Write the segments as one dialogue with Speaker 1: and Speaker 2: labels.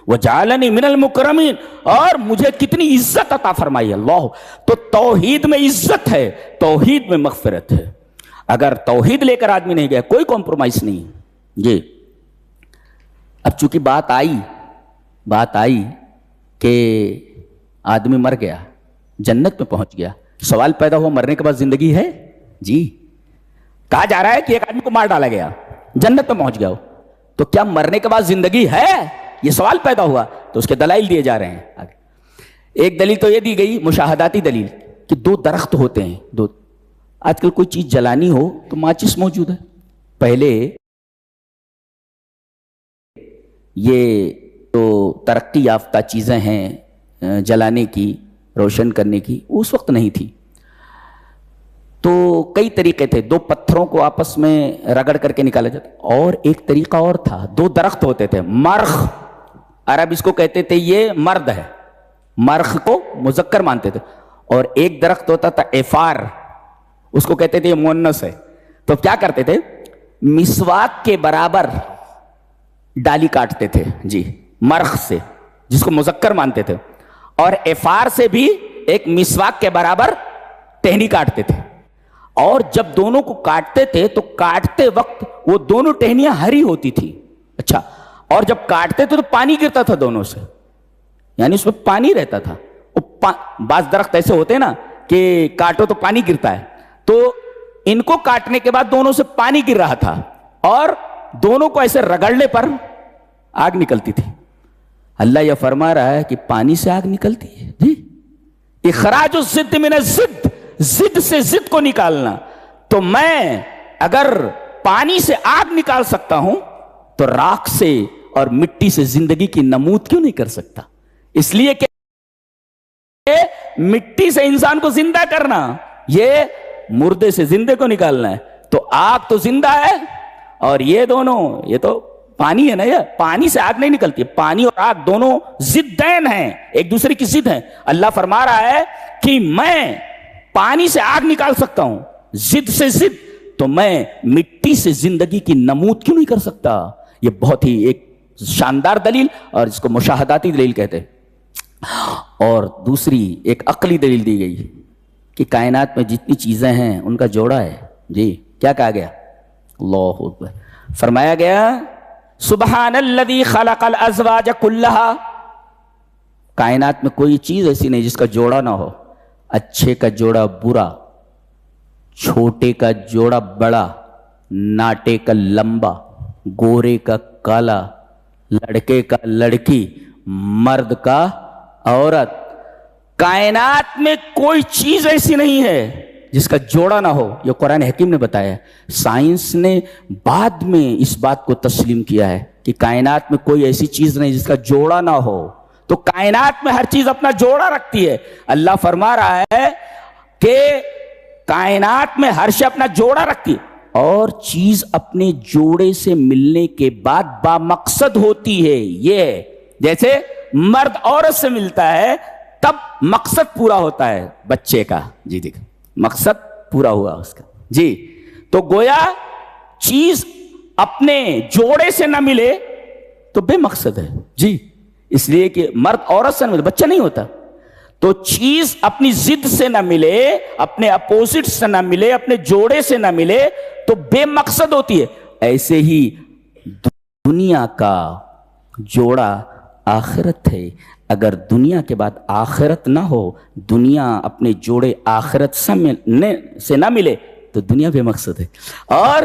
Speaker 1: وجعلنی من المکرمین، اور مجھے کتنی عزت عطا فرمائی اللہ. تو توحید میں عزت ہے، توحید میں مغفرت ہے. اگر توحید لے کر آدمی نہیں گیا کوئی کمپرومائز نہیں. جی اب چونکہ بات آئی کہ آدمی مر گیا، جنت میں پہنچ گیا، سوال پیدا ہوا مرنے کے بعد زندگی ہے؟ جی کہا جا رہا ہے کہ ایک آدمی کو مار ڈالا گیا، جنت میں پہنچ گیا ہو، تو کیا مرنے کے بعد زندگی ہے؟ یہ سوال پیدا ہوا. تو اس کے دلائل دیے جا رہے ہیں آگے. ایک دلیل تو یہ دی گئی مشاہداتی دلیل کہ 2 درخت ہوتے ہیں. آج کل کوئی چیز جلانی ہو تو ماچس موجود ہے. پہلے یہ تو ترقی یافتہ چیزیں ہیں جلانے کی، روشن کرنے کی، اس وقت نہیں تھی. تو کئی طریقے تھے. 2 پتھروں کو آپس میں رگڑ کر کے نکالا جاتا. اور ایک طریقہ اور تھا، 2 درخت ہوتے تھے. مرخ، عرب اس کو کہتے تھے یہ مرد ہے، مرخ کو مذکر مانتے تھے. اور ایک درخت ہوتا تھا ایفار، اس کو کہتے تھے یہ مؤنث ہے. تو کیا کرتے تھے؟ مسواک کے برابر ڈالی کاٹتے تھے جی مرخ سے، جس کو مذکر مانتے تھے، اور ایفار سے بھی ایک مسواک کے برابر ٹہنی کاٹتے تھے. اور جب دونوں کو کاٹتے تھے تو کاٹتے وقت وہ دونوں ٹہنیاں ہری ہوتی تھی. اچھا، اور جب کاٹتے تھے تو پانی گرتا تھا دونوں سے، یعنی اس میں پانی رہتا تھا. بعض درخت ایسے ہوتے ہیں نا کہ کاٹو تو پانی گرتا ہے، تو ان کو کاٹنے کے بعد دونوں سے پانی گر رہا تھا، اور دونوں کو ایسے رگڑنے پر آگ نکلتی تھی. اللہ یہ فرما رہا ہے کہ پانی سے آگ نکلتی ہے جی. اخراج الزد من الزد، زد سے زد کو نکالنا. تو میں اگر پانی سے آگ نکال سکتا ہوں تو راکھ سے اور مٹی سے زندگی کی نمود کیوں نہیں کر سکتا؟ اس لیے کہ مٹی سے انسان کو زندہ کرنا، یہ مردے سے زندے کو نکالنا ہے. تو آگ تو زندہ ہے، اور یہ دونوں، یہ تو پانی ہے نا، یہ پانی سے آگ نہیں نکلتی. پانی اور آگ دونوں ضدین ہیں، ایک دوسرے کی ضد ہیں. اللہ فرما رہا ہے کہ میں پانی سے آگ نکال سکتا ہوں، ضد سے ضد، تو میں مٹی سے زندگی کی نمود کیوں نہیں کر سکتا؟ یہ بہت ہی ایک شاندار دلیل، اور اس کو مشاہداتی دلیل کہتے ہیں. اور دوسری ایک عقلی دلیل دی گئی کہ کائنات میں جتنی چیزیں ہیں ان کا جوڑا ہے. جی کیا کہا گیا؟ اللہ اکبر. فرمایا گیا سبحان الذی خلق الازواج کلھا. کائنات میں کوئی چیز ایسی نہیں جس کا جوڑا نہ ہو. اچھے کا جوڑا برا، چھوٹے کا جوڑا بڑا، ناٹے کا لمبا، گورے کا کالا، لڑکے کا لڑکی، مرد کا عورت. کائنات میں کوئی چیز ایسی نہیں ہے جس کا جوڑا نہ ہو. یہ قرآن حکیم نے بتایا. سائنس نے بعد میں اس بات کو تسلیم کیا ہے کہ کائنات میں کوئی ایسی چیز نہیں جس کا جوڑا نہ ہو. تو کائنات میں ہر چیز اپنا جوڑا رکھتی ہے. اللہ فرما رہا ہے کہ کائنات میں ہر شے اپنا جوڑا رکھتی ہے، اور چیز اپنے جوڑے سے ملنے کے بعد با مقصد ہوتی ہے. یہ جیسے مرد عورت سے ملتا ہے تب مقصد پورا ہوتا ہے بچے کا. جی دیکھ، مقصد پورا ہوا اس کا. جی تو گویا چیز اپنے جوڑے سے نہ ملے تو بے مقصد ہے. جی اس لیے کہ مرد عورت سے نہ ملے بچہ نہیں ہوتا. تو چیز اپنی ضد سے نہ ملے، اپنے اپوزٹ سے نہ ملے، اپنے جوڑے سے نہ ملے تو بے مقصد ہوتی ہے. ایسے ہی دنیا کا جوڑا آخرت ہے. اگر دنیا کے بعد آخرت نہ ہو، دنیا اپنے جوڑے آخرت سے نہ ملے تو دنیا بے مقصد ہے. اور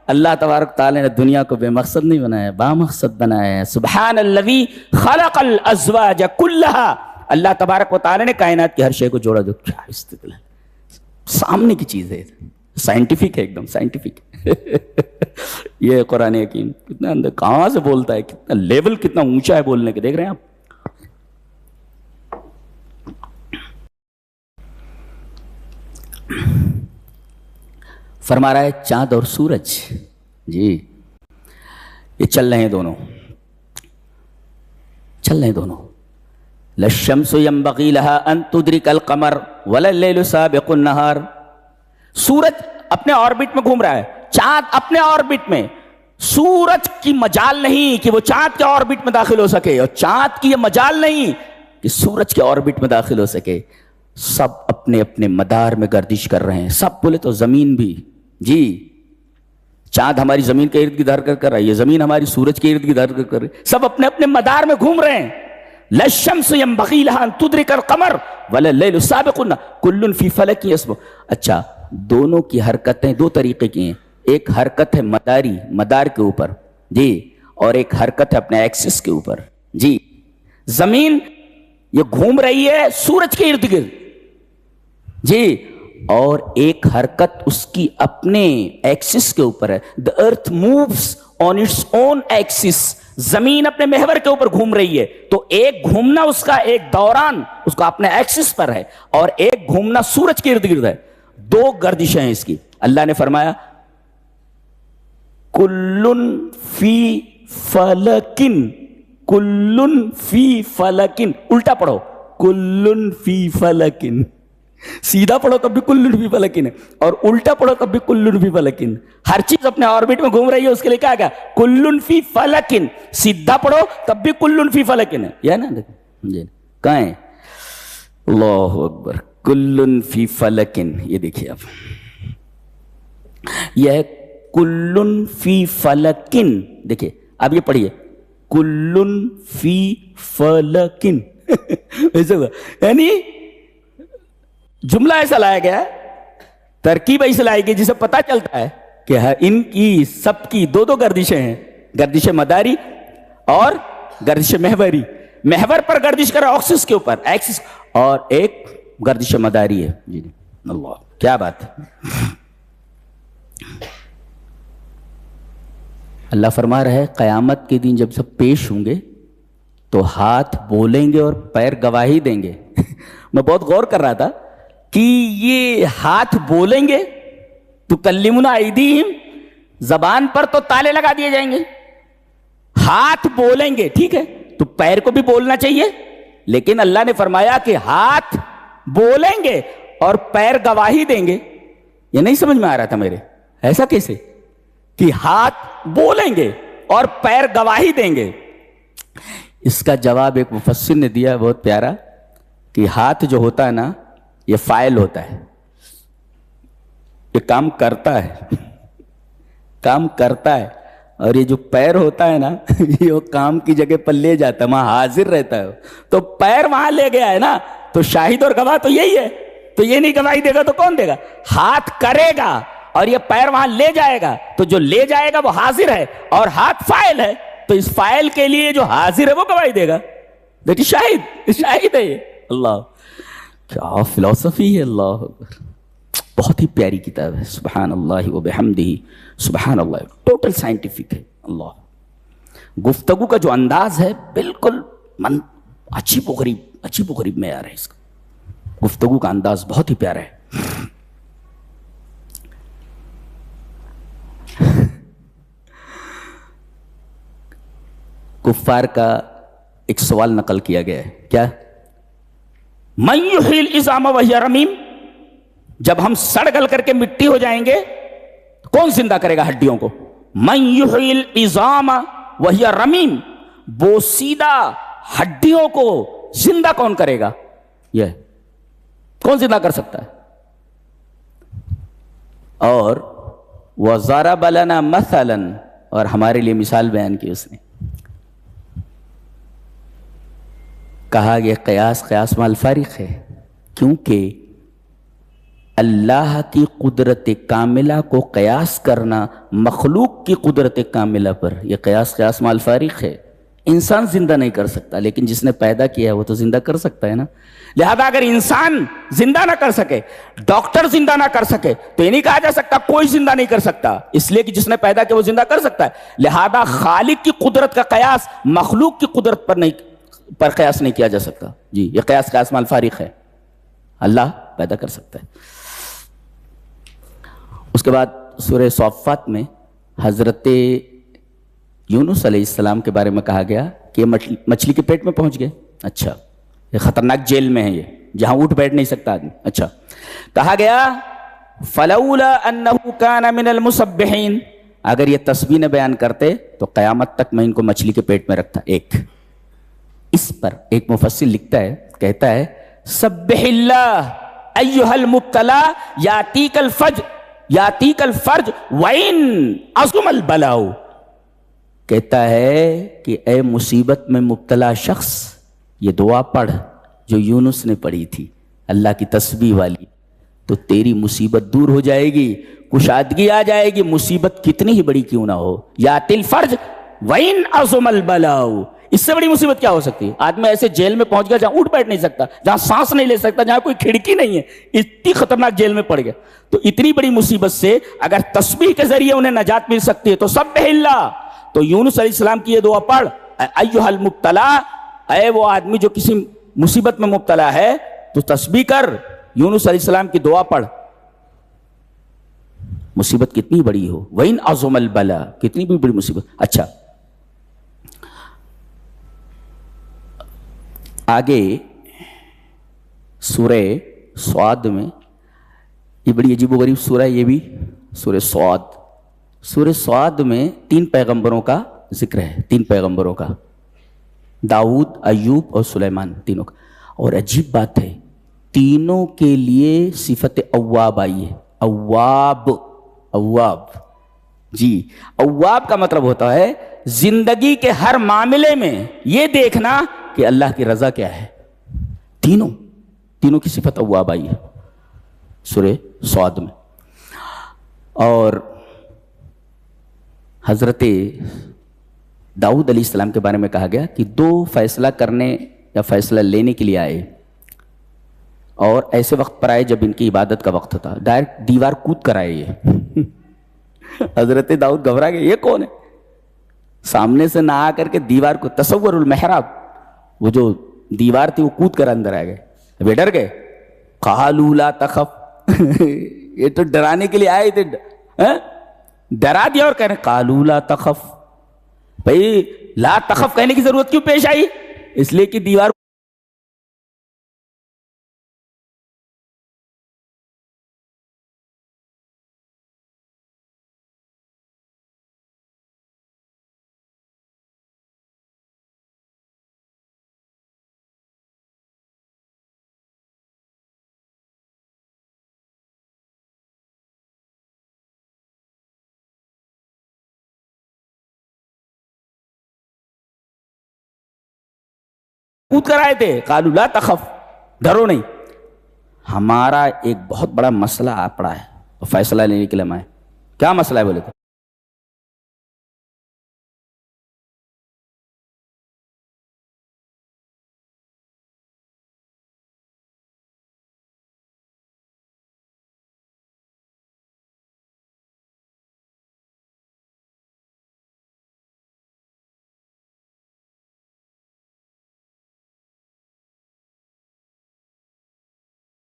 Speaker 1: اللہ تبارک تعالی نے دنیا کو بے مقصد نہیں بنایا، با مقصد بنایا ہے. سبحان الذی خلق الازواج کلھا. اللہ تبارک و تعالی نے کائنات کی ہر شے کو جوڑا. جو کیا استدلال، سامنے کی چیز ہے، سائنٹیفک ہے، ایک دم سائنٹیفک. یہ قرآن حکیم کتنا اندر کہاں سے بولتا ہے، کتنا لیول کتنا اونچا ہے بولنے کے. دیکھ رہے ہیں آپ. فرما رہا ہے چاند اور سورج، جی یہ چل رہے ہیں دونوں، چل رہے ہیں دونوں. للشمس ينبغي لها ان تدرك القمر ولا الليل سابق النهار. سورج اپنے آربٹ میں گھوم رہا ہے، چاند اپنے آربٹ میں. سورج کی مجال نہیں کہ وہ چاند کے آربٹ میں داخل ہو سکے، اور چاند کی یہ مجال نہیں کہ سورج کے آربٹ میں داخل ہو سکے. سب اپنے اپنے مدار میں گردش کر رہے ہیں. سب بولے تو زمین بھی، جی چاند ہماری زمین کے ارد گرد حرکت کر رہا ہے، یہ زمین ہماری سورج کے ارد گرد حرکت کر رہی ہے، سب اپنے اپنے مدار میں گھوم رہے ہیں. لا الشمس ينبغي لها ان تدرك القمر ولا الليل سابق النهار كل في فلك يسبح. اچھا، دونوں کی حرکتیں دو طریقے کی ہیں. ایک حرکت ہے مداری، مدار کے اوپر جی، اور ایک حرکت ہے اپنے ایکسس کے اوپر جی. زمین یہ گھوم رہی ہے سورج کے ارد گرد جی، اور ایک حرکت اس کی اپنے ایکسس کے اوپر ہے. the earth moves on its own axis. زمین اپنے محور کے اوپر گھوم رہی ہے، تو ایک گھومنا اس کا، ایک دوران اس کا اپنے ایکسس پر ہے، اور ایک گھومنا سورج کے ارد گرد ہے. دو گردشیں ہیں اس کی. اللہ نے فرمایا کلن فی فلکن، کلن فی فلکن. الٹا پڑھو کلن فی فلکن. سیدھا پڑھو تب بھی کلن فی فلکن ہے، اور الٹا پڑھو تب بھی کلن فی فلکن. ہر چیز اپنے آربٹ میں گھوم رہی ہے، اس کے لیے کیا گیا کلن فی فلکن. سیدھا پڑھو تب بھی کلن فی فلکن ہے، یہ نا دیکھیں کہاں ہے. اللہ اکبر. کلن فی فلکن، یہ دیکھیے آپ، یہ ہے کلن فی فلکن. دیکھیے اب یہ پڑھیے کلن فی فلکن. ایسا ہوا، یعنی جملہ ایسا لایا گیا، ترکیب ایسا لائی گئی جسے پتا چلتا ہے کہ ان کی سب کی دو دو گردشیں ہیں، گردش مداری اور گردش محوری. محور پر گردش کر ایکسس کے اوپر، ایکسس، اور ایک گردش مداری ہے. جی اللہ کیا بات ہے. اللہ فرما رہا ہے قیامت کے دن جب سب پیش ہوں گے تو ہاتھ بولیں گے اور پیر گواہی دیں گے. میں بہت غور کر رہا تھا کہ یہ ہاتھ بولیں گے تو کلمنا ایدیہم، زبان پر تو تالے لگا دیے جائیں گے. ہاتھ بولیں گے ٹھیک ہے، تو پیر کو بھی بولنا چاہیے، لیکن اللہ نے فرمایا کہ ہاتھ بولیں گے اور پیر گواہی دیں گے. یہ نہیں سمجھ میں آ رہا تھا میرے، ایسا کیسے کہ ہاتھ بولیں گے اور پیر گواہی دیں گے. اس کا جواب ایک مفسر نے دیا بہت پیارا، کہ ہاتھ جو ہوتا ہے نا یہ فاعل ہوتا ہے، یہ کام کرتا ہے، کام کرتا ہے، اور یہ جو پیر ہوتا ہے نا یہ وہ کام کی جگہ پر لے جاتا ہے، وہاں حاضر رہتا ہے. تو پیر وہاں لے گیا ہے نا، تو شاہد اور گواہ تو یہی ہے. تو یہ نہیں گواہی دے گا تو کون دے گا؟ ہاتھ کرے گا اور یہ پیر وہاں لے جائے گا، تو جو لے جائے گا وہ حاضر ہے اور ہاتھ فاعل ہے. تو اس فاعل کے لیے جو حاضر ہے وہ گواہی دے گا. دیکھیے شاہد ہے یہ. اللہ کیا فلسفی ہے. اللہ بہت ہی پیاری کتاب ہے. سبحان اللہ و بحمدہ، سبحان اللہ، ٹوٹل سائنٹیفک ہے. اللہ گفتگو کا جو انداز ہے بالکل عجیب و غریب معیار ہے اس کا. گفتگو کا انداز بہت ہی پیارا ہے. کفار کا ایک سوال نقل کیا گیا ہے، کیا؟ من یحیی العظام وہی رمیم. جب ہم سڑ گل کر کے مٹی ہو جائیں گے کون زندہ کرے گا ہڈیوں کو؟ من یحیی العظام وہی رمیم، بوسیدہ ہڈیوں کو زندہ کون کرے گا؟ یہ کون زندہ کر سکتا ہے؟ اور وَضَرَبَ لَنَا مَثَلًا، اور ہمارے لیے مثال بیان کی اس نے. کہا یہ قیاس مع الفارق ہے، کیونکہ اللہ کی قدرت کاملہ کو قیاس کرنا مخلوق کی قدرت کاملہ پر، یہ قیاس مع الفارق ہے. انسان زندہ نہیں کر سکتا، لیکن جس نے پیدا کیا ہے وہ تو زندہ کر سکتا ہے نا. لہذا اگر انسان زندہ نہ کر سکے، ڈاکٹر زندہ نہ کر سکے، تو یہ نہیں کہا جا سکتا کوئی زندہ نہیں کر سکتا، اس لیے کہ جس نے پیدا کیا وہ زندہ کر سکتا ہے. لہذا خالق کی قدرت کا قیاس مخلوق کی قدرت پر قیاس نہیں کیا جا سکتا. جی یہ قیاس مع الفارق ہے. اللہ پیدا کر سکتا ہے. اس کے بعد سورہ صافات میں حضرت یونس علیہ السلام کے بارے میں کہا گیا کہ یہ مچھلی کے پیٹ میں پہنچ گئے. اچھا، یہ خطرناک جیل میں ہے، یہ جہاں اٹھ بیٹھ نہیں سکتا آدمی. اچھا، کہا گیا فَلَوْلَا أَنَّهُ كَانَ مِنَ الْمُسَبِّحِينَ. اگر یہ تسبیح نہ بیان کرتے تو قیامت تک میں ان کو مچھلی کے پیٹ میں رکھتا. ایک اس پر ایک مفسر لکھتا ہے, کہتا ہے سبح اللہ ایھا المبتلا یاتیک الفرج وان عظم البلاء. کہتا ہے کہ اے مصیبت میں مبتلا شخص, یہ دعا پڑھ جو یونس نے پڑھی تھی, اللہ کی تسبیح والی, تو تیری مصیبت دور ہو جائے گی, کشادگی آ جائے گی, مصیبت کتنی ہی بڑی کیوں نہ ہو. یاتی الفرج وان عظم البلاء. اس سے بڑی مصیبت کیا ہو سکتی ہے؟ آدمی ایسے جیل میں پہنچ گیا جہاں اٹھ بیٹھ نہیں سکتا, جہاں سانس نہیں لے سکتا, جہاں کوئی کھڑکی نہیں ہے, اتنی خطرناک جیل میں پڑ گیا. تو اتنی بڑی مصیبت سے اگر تسبیح کے ذریعے انہیں نجات مل سکتی ہے تو سبح اللہ. تو یونس علیہ السلام کی یہ دعا پڑھ, ایھا المبتلا, اے وہ آدمی جو کسی مصیبت میں مبتلا ہے تو تسبیح کر, یونس علیہ السلام کی دعا پڑھ, مصیبت کتنی بڑی ہو. وَإِنْ عَظُمَ الْبَلَا, کتنی بھی بڑی مصیبت. اچھا آگے سورہ صاد میں, یہ بڑی عجیب و غریب سورہ ہے, یہ بھی سورہ صاد. سورہ صاد میں 3 پیغمبروں کا ذکر ہے, 3 پیغمبروں کا, داؤد, ایوب اور سلیمان, تینوں کا. اور عجیب بات ہے, تینوں کے لیے صفت اواب آئی ہے. اواب, اواب جی, اواب کا مطلب ہوتا ہے زندگی کے ہر معاملے میں یہ دیکھنا کہ اللہ کی رضا کیا ہے. تینوں کی صفت اواب آئی ہے سورہ صاد میں. اور حضرت داؤد علیہ السلام کے بارے میں کہا گیا کہ 2 فیصلہ کرنے یا فیصلہ لینے کے لیے آئے, اور ایسے وقت پر آئے جب ان کی عبادت کا وقت تھا, ڈائریکٹ دیوار کود کر آئے. یہ حضرت داؤد گھبرا گئے, یہ کون ہے؟ سامنے سے نہ آ کر کے دیوار کو, تصور المحراب, وہ جو دیوار تھی وہ کود کر اندر آ گئے. وہ ڈر گئے. قالوا لا تخف, یہ تو ڈرانے کے لیے آئے تھے, ڈرا دیا اور کہہ رہے قالوا لا تخف. بھائی لا تخف کہنے کی ضرورت کیوں پیش آئی؟ اس لیے کہ دیوار کود کر آئے تھے. قالوا لا تخف, ڈرو نہیں. ہمارا ایک بہت بڑا مسئلہ آ پڑا ہے, فیصلہ لینے کے لیے ہم آئے. کیا مسئلہ ہے بولے تو